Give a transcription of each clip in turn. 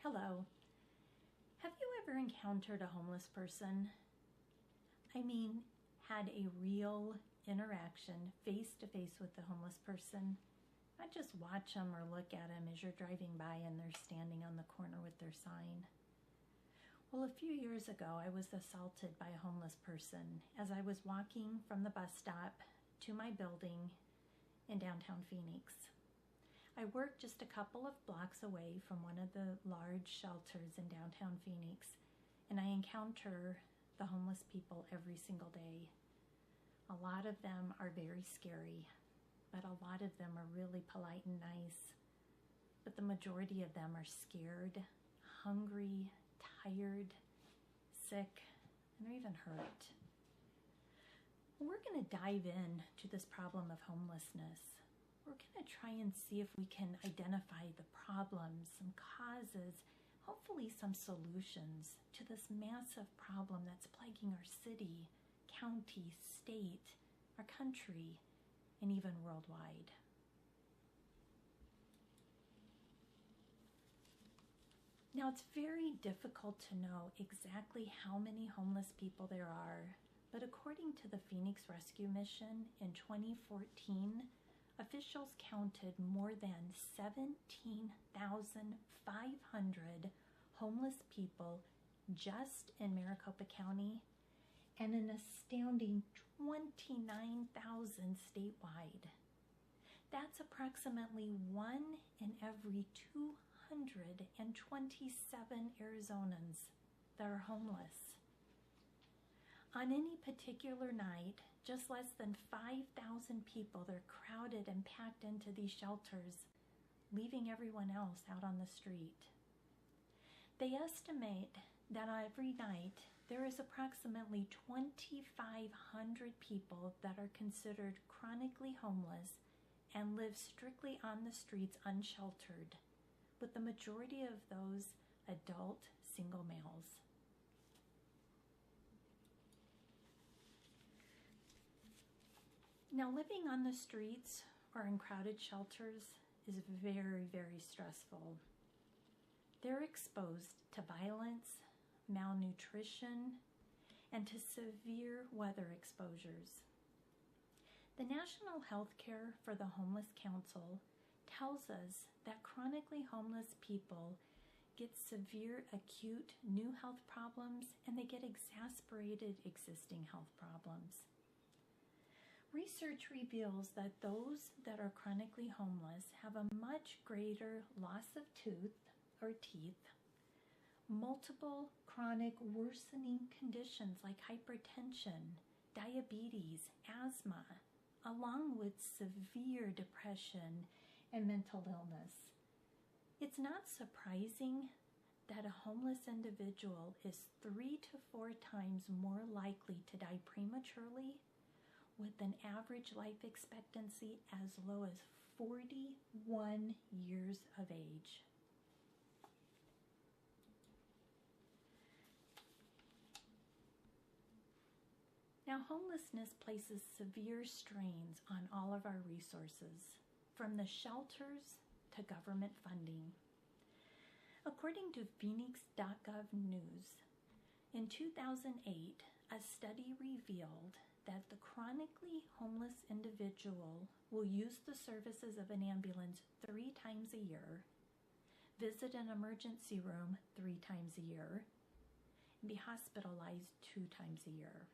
Hello. Have you ever encountered a homeless person? I mean, had a real interaction face to face with the homeless person? Not just watch them or look at them as you're driving by and they're standing on the corner with their sign. Well, a few years ago, I was assaulted by a homeless person as I was walking from the bus stop to my building in downtown Phoenix. I work just a couple of blocks away from one of the large shelters in downtown Phoenix, and I encounter the homeless people every single day. A lot of them are very scary, but a lot of them are really polite and nice. But the majority of them are scared, hungry, tired, sick, and they're even hurt. We're going to dive in to this problem of homelessness. We're going to try and see if we can identify the problems, some causes, hopefully some solutions to this massive problem that's plaguing our city, county, state, our country, and even worldwide. Now, it's very difficult to know exactly how many homeless people there are, but according to the Phoenix Rescue Mission in 2014, officials counted more than 17,500 homeless people just in Maricopa County and an astounding 29,000 statewide. That's approximately 1 in every 227 Arizonans that are homeless. On any particular night, just less than 5,000 people, they're crowded and packed into these shelters, leaving everyone else out on the street. They estimate that every night there is approximately 2,500 people that are considered chronically homeless and live strictly on the streets unsheltered, with the majority of those adult single males. Now, living on the streets or in crowded shelters is very, very stressful. They're exposed to violence, malnutrition, and to severe weather exposures. The National Healthcare for the Homeless Council tells us that chronically homeless people get severe acute new health problems and they get exacerbated existing health problems. Research reveals that those that are chronically homeless have a much greater loss of tooth or teeth, multiple chronic worsening conditions like hypertension, diabetes, asthma, along with severe depression and mental illness. It's not surprising that a homeless individual is 3 to 4 times more likely to die prematurely, with an average life expectancy as low as 41 years of age. Now, homelessness places severe strains on all of our resources, from the shelters to government funding. According to Phoenix.gov News, in 2008, a study revealed that the chronically homeless individual will use the services of an ambulance 3 times a year, visit an emergency room 3 times a year, and be hospitalized 2 times a year.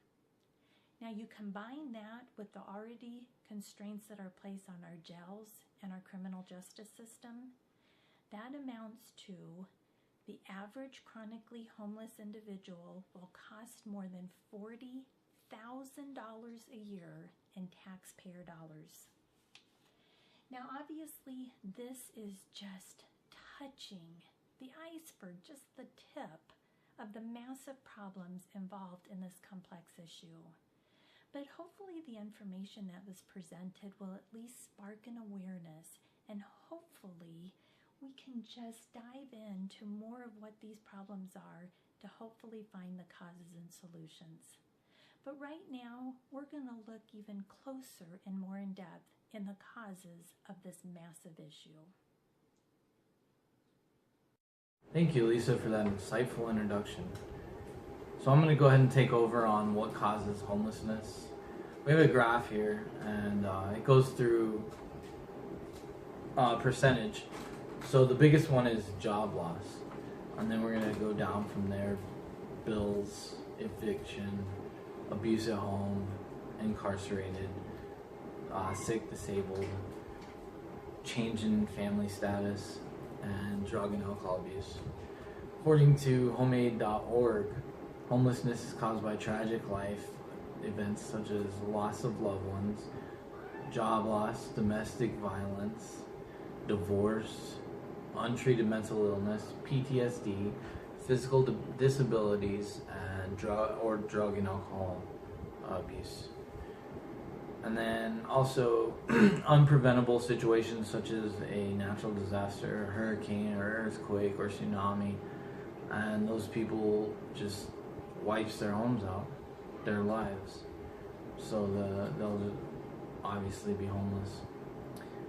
Now, you combine that with the already constraints that are placed on our jails and our criminal justice system, that amounts to the average chronically homeless individual will cost more than $40,000 a year in taxpayer dollars. Now, obviously, this is just touching the iceberg, just the tip of the massive problems involved in this complex issue. But hopefully the information that was presented will at least spark an awareness, and hopefully we can just dive into more of what these problems are to hopefully find the causes and solutions. But right now, we're going to look even closer and more in depth in the causes of this massive issue. Thank you, Lisa, for that insightful introduction. So I'm going to go ahead and take over on what causes homelessness. We have a graph here, and it goes through percentage. So the biggest one is job loss, and then we're going to go down from there: bills, eviction, abuse at home, incarcerated, sick, disabled, change in family status, and drug and alcohol abuse. According to homeaid.org, homelessness is caused by tragic life events such as loss of loved ones, job loss, domestic violence, divorce, untreated mental illness, PTSD, physical disabilities, and drug and alcohol abuse. And then also unpreventable situations such as a natural disaster, a hurricane or earthquake or tsunami, and those people just wipes their homes out, their lives. So they'll obviously be homeless.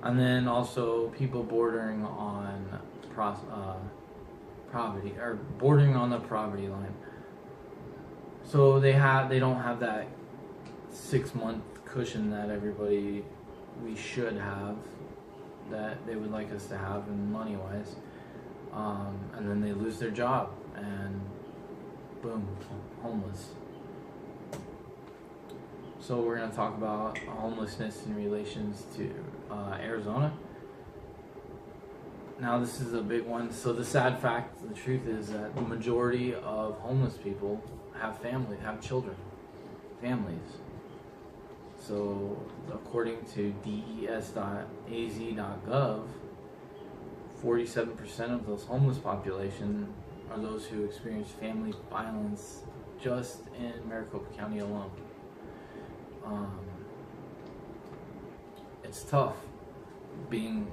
And then also people bordering on poverty, or bordering on the poverty line. So they don't have that 6-month cushion that we should have, that they would like us to have in money wise, and then they lose their job and boom, homeless. So we're going to talk about homelessness in relations to Arizona. Now this is a big one. So the sad fact, the truth is that the majority of homeless people have children, families. So according to des.az.gov, 47% of those homeless population are those who experience family violence just in Maricopa County alone. It's tough being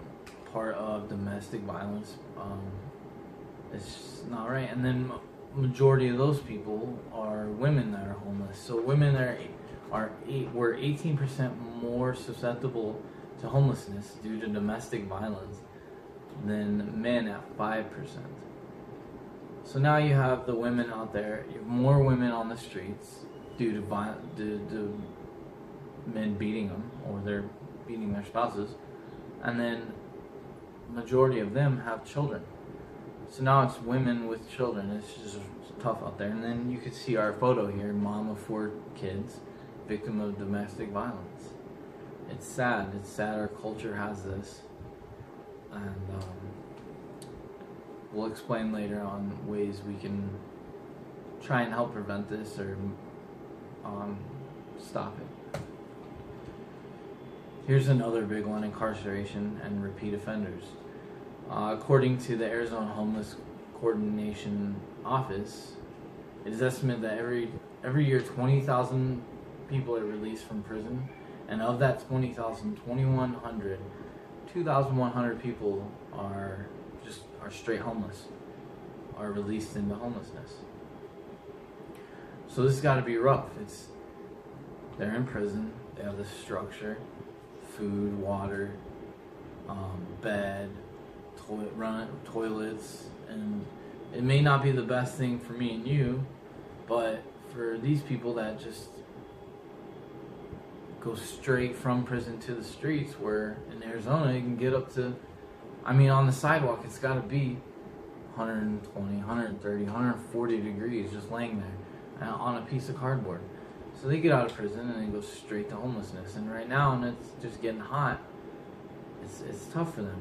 part of domestic violence. It's not right. And then majority of those people are women that are homeless. So women were 18% more susceptible to homelessness due to domestic violence than men at 5%. So now you have the women out there. You have more women on the streets due to men beating them, or they're beating their spouses, and then majority of them have children. So now it's women with children. It's just tough out there. And then you can see our photo here, mom of 4 kids, victim of domestic violence. It's sad. It's sad our culture has this, and we'll explain later on ways we can try and help prevent this or stop it. Here's another big one: incarceration and repeat offenders. According to the Arizona Homeless Coordination Office, it is estimated that every year 20,000 people are released from prison, and of that 20,000, 2,100 people are straight homeless, are released into homelessness. So this has got to be rough. They're in prison, they have this structure, food, water, bed, toilets, and it may not be the best thing for me and you, but for these people that just go straight from prison to the streets, where in Arizona you can get up to, on the sidewalk it's got to be 120, 130, 140 degrees just laying there on a piece of cardboard. So they get out of prison and they go straight to homelessness. And right now, and it's just getting hot, it's tough for them.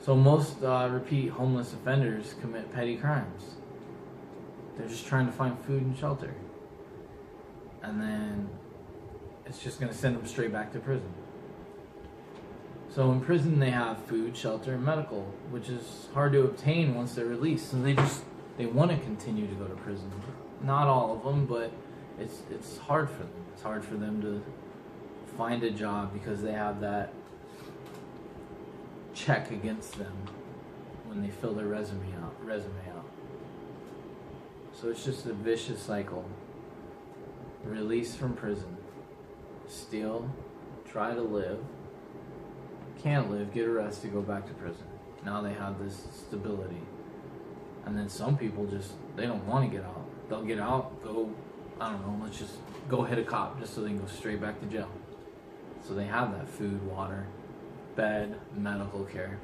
So most repeat homeless offenders commit petty crimes. They're just trying to find food and shelter. And then it's just going to send them straight back to prison. So in prison they have food, shelter, and medical, which is hard to obtain once they're released. So they want to continue to go to prison. Not all of them, but it's hard for them. It's hard for them to find a job because they have that check against them when they fill their resume out. So it's just a vicious cycle. Release from prison, steal, try to live, can't live, get arrested, go back to prison. Now they have this stability. And then some people they don't want to get out. They'll get out, go, I don't know, let's just go hit a cop just so they can go straight back to jail. So they have that food, water, bed, medical care.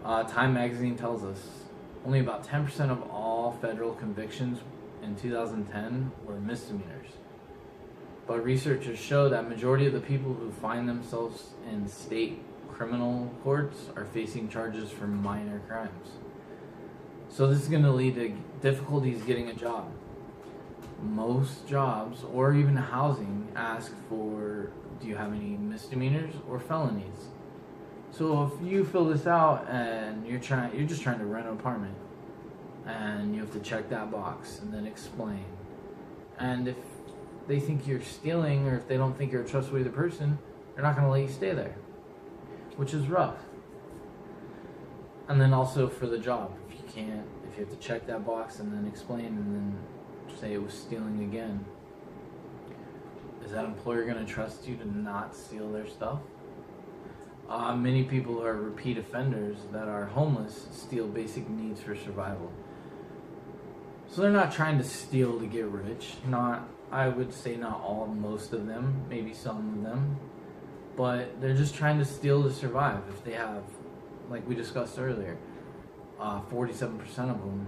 Time magazine tells us only about 10% of all federal convictions in 2010 were misdemeanors. But researchers show that majority of the people who find themselves in state criminal courts are facing charges for minor crimes. So this is going to lead to difficulties getting a job. Most jobs, or even housing, ask for, do you have any misdemeanors or felonies? So if you fill this out and you're just trying to rent an apartment, and you have to check that box and then explain. And if they think you're stealing, or if they don't think you're a trustworthy person, they're not going to let you stay there, which is rough. And then also for the job, if you have to check that box and then explain and then say it was stealing again, is that employer going to trust you to not steal their stuff? Many people who are repeat offenders that are homeless steal basic needs for survival. So they're not trying to steal to get rich. I would say not all, most of them, maybe some of them. But they're just trying to steal to survive. If they have, like we discussed earlier, 47% of them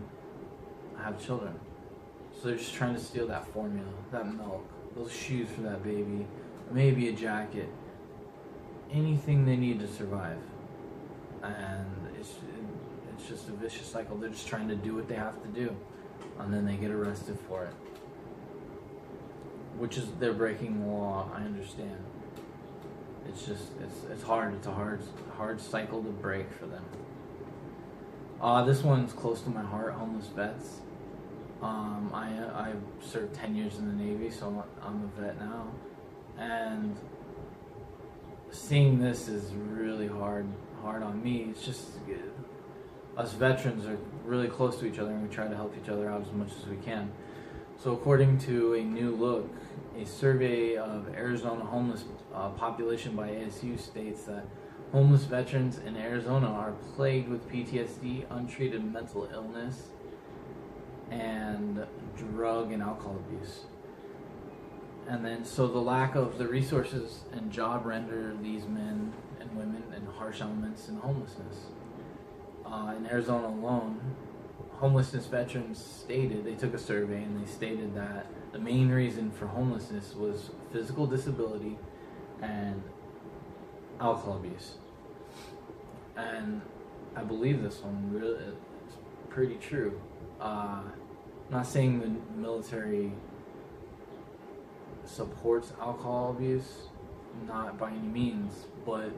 have children. So they're just trying to steal that formula, that milk, those shoes for that baby, maybe a jacket, anything they need to survive. And it's just a vicious cycle. They're just trying to do what they have to do, and then they get arrested for it. Which is, they're breaking the law, I understand. It's just, it's hard. It's a hard cycle to break for them. This one's close to my heart, homeless vets. I served 10 years in the Navy, so I'm a vet now. And seeing this is really hard on me. It's just, us veterans are really close to each other, and we try to help each other out as much as we can. So according to a new look, a survey of Arizona homeless population by ASU states that homeless veterans in Arizona are plagued with PTSD, untreated mental illness, and drug and alcohol abuse. And then, so the lack of the resources and job render these men and women in harsh elements in homelessness. In Arizona alone, homelessness veterans stated, they took a survey and they stated that the main reason for homelessness was physical disability and alcohol abuse. And I believe this one really is pretty true. I'm not saying the military supports alcohol abuse, not by any means, but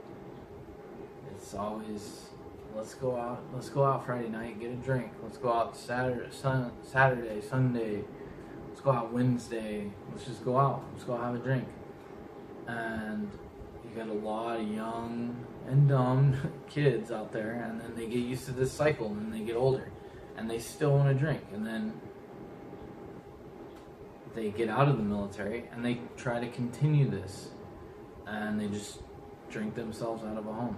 it's always, let's go out Friday night, get a drink, let's go out Saturday, Sunday, let's go out Wednesday, let's just go out, let's go have a drink. And you got a lot of young and dumb kids out there, and then they get used to this cycle, and then they get older, and they still want to drink, and then they get out of the military, and they try to continue this, and they just drink themselves out of a home.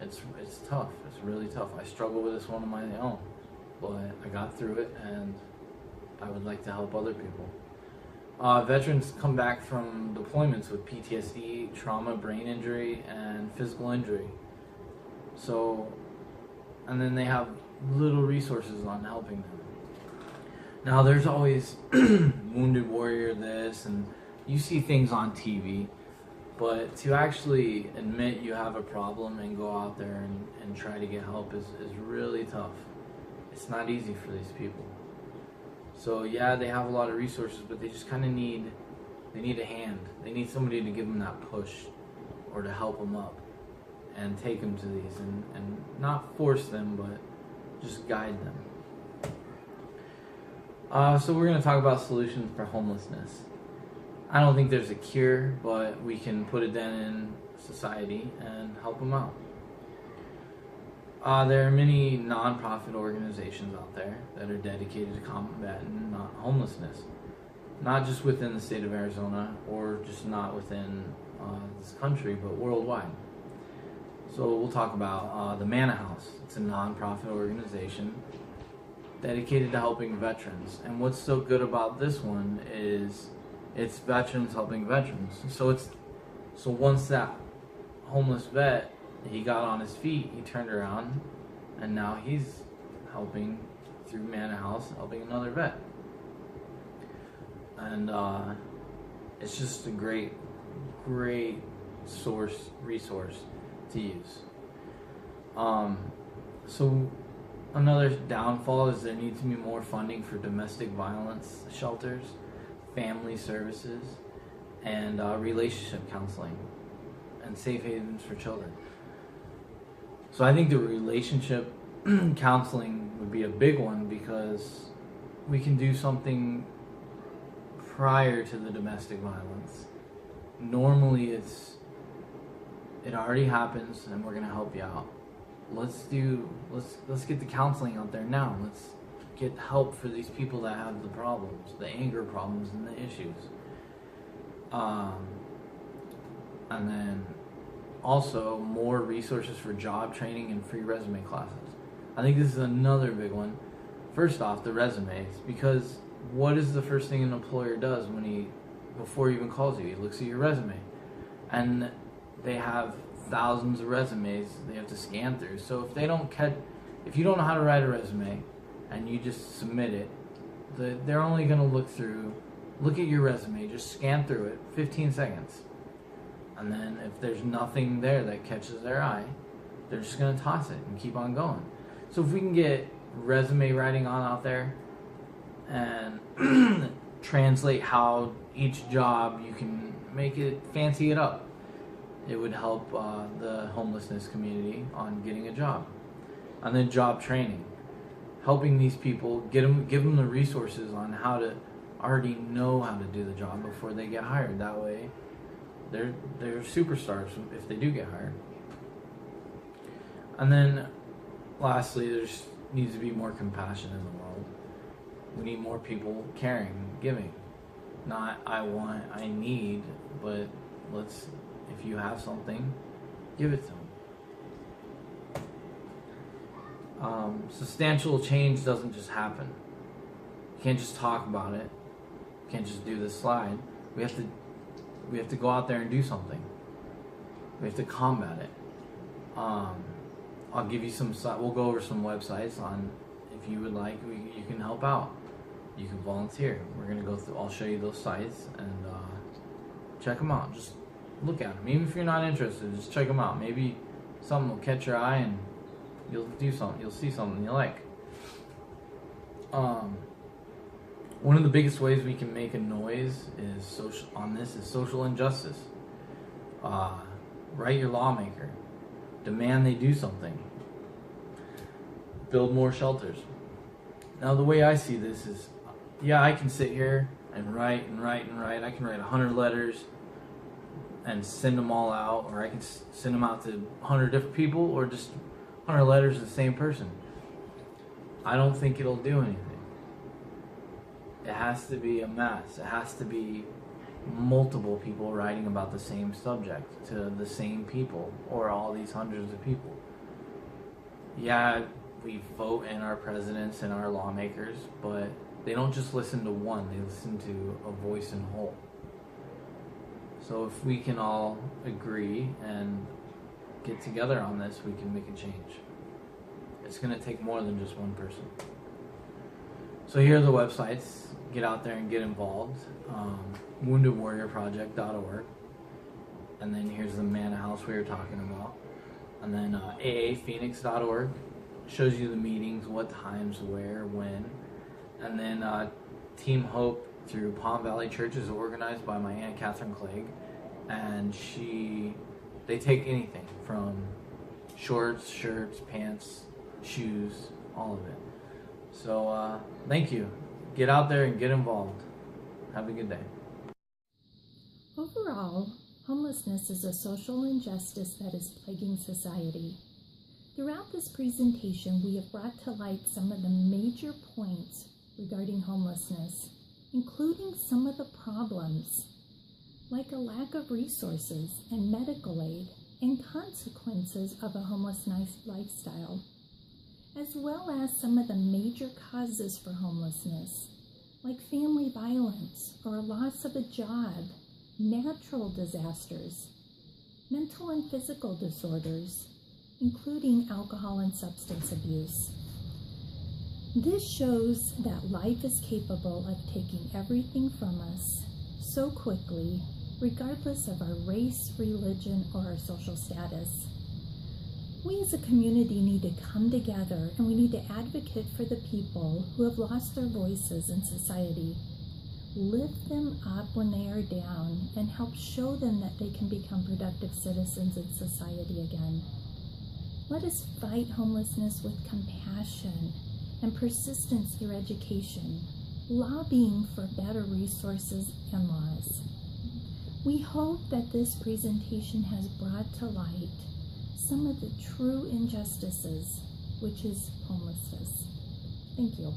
It's tough. It's really tough. I struggle with this one on my own, but I got through it, and I would like to help other people. Veterans come back from deployments with PTSD, trauma, brain injury, and physical injury. So, and then they have little resources on helping them. Now, there's always wounded warrior this, and you see things on TV, but to actually admit you have a problem and go out there and try to get help is really tough. It's not easy for these people. So yeah, they have a lot of resources, but they just kind of need a hand. They need somebody to give them that push or to help them up and take them to these and not force them, but just guide them. So we're going to talk about solutions for homelessness. I don't think there's a cure, but we can put a dent in society and help them out. There are many non-profit organizations out there that are dedicated to combating homelessness, not just within the state of Arizona or just not within this country, but worldwide. So we'll talk about the Manna House. It's a nonprofit organization dedicated to helping veterans. And what's so good about this one is it's veterans helping veterans. So once that homeless vet, he got on his feet, he turned around, and now he's helping through Manna House, helping another vet. And it's just a great resource to use. So another downfall is there needs to be more funding for domestic violence shelters, family services, and relationship counseling, and safe havens for children. So I think the relationship counseling would be a big one, because we can do something prior to the domestic violence. Normally it already happens, and we're going to help you out. Let's get the counseling out there now. Let's get help for these people that have the problems, the anger problems and the issues. And then also more resources for job training and free resume classes. I think this is another big one. First off, the resumes, because what is the first thing an employer does before he even calls you? He looks at your resume, and they have thousands of resumes they have to scan through. So if you don't know how to write a resume and you just submit it, they're only going to look at your resume, just scan through it, 15 seconds. And then if there's nothing there that catches their eye, they're just going to toss it and keep on going. So if we can get resume writing on out there and translate how each job, you can fancy it up, it would help the homelessness community on getting a job. And then job training, helping these people, give them the resources on how to already know how to do the job before they get hired. That way they're superstars if they do get hired. And then lastly, there needs to be more compassion in the world. We need more people caring, giving. Not I want, I need, but if you have something, give it to them. Substantial change doesn't just happen. You can't just talk about it. You can't just do this slide. We have to go out there and do something. We have to combat it. I'll give you we'll go over some websites on, if you would like, you can help out. You can volunteer. We're going to go through, I'll show you those sites and check them out. Just look at them. Even if you're not interested, just check them out. Maybe something will catch your eye and you'll do something. You'll see something you like. One of the biggest ways we can make a noise is social injustice. Write your lawmaker. Demand they do something. Build more shelters. Now the way I see this is, I can sit here and write. I can write 100 letters and send them all out, or I can send them out to 100 different people, or just 100 letters to the same person. I don't think it'll do anything. It has to be a mass. It has to be multiple people writing about the same subject to the same people, or all these hundreds of people. We vote in our presidents and our lawmakers, but they don't just listen to one, they listen to a voice in whole. So if we can all agree and get together on this, we can make a change. It's going to take more than just one person. So here are the websites. Get out there and get involved. WoundedWarriorProject.org. And then here's the Manna House we were talking about. And then AAPhoenix.org. Shows you the meetings, what times, where, when. And then Team Hope through Palm Valley Church is organized by my Aunt Catherine Clegg. And they take anything from shorts, shirts, pants, shoes, all of it. So thank you. Get out there and get involved. Have a good day. Overall, homelessness is a social injustice that is plaguing society. Throughout this presentation, we have brought to light some of the major points regarding homelessness, including some of the problems, like a lack of resources and medical aid, and consequences of a homeless lifestyle, as well as some of the major causes for homelessness, like family violence or loss of a job, natural disasters, mental and physical disorders, including alcohol and substance abuse. This shows that life is capable of taking everything from us so quickly, regardless of our race, religion, or our social status. We as a community need to come together, and we need to advocate for the people who have lost their voices in society. Lift them up when they are down and help show them that they can become productive citizens in society again. Let us fight homelessness with compassion and persistence through education, lobbying for better resources and laws. We hope that this presentation has brought to light some of the true injustices, which is homelessness. Thank you.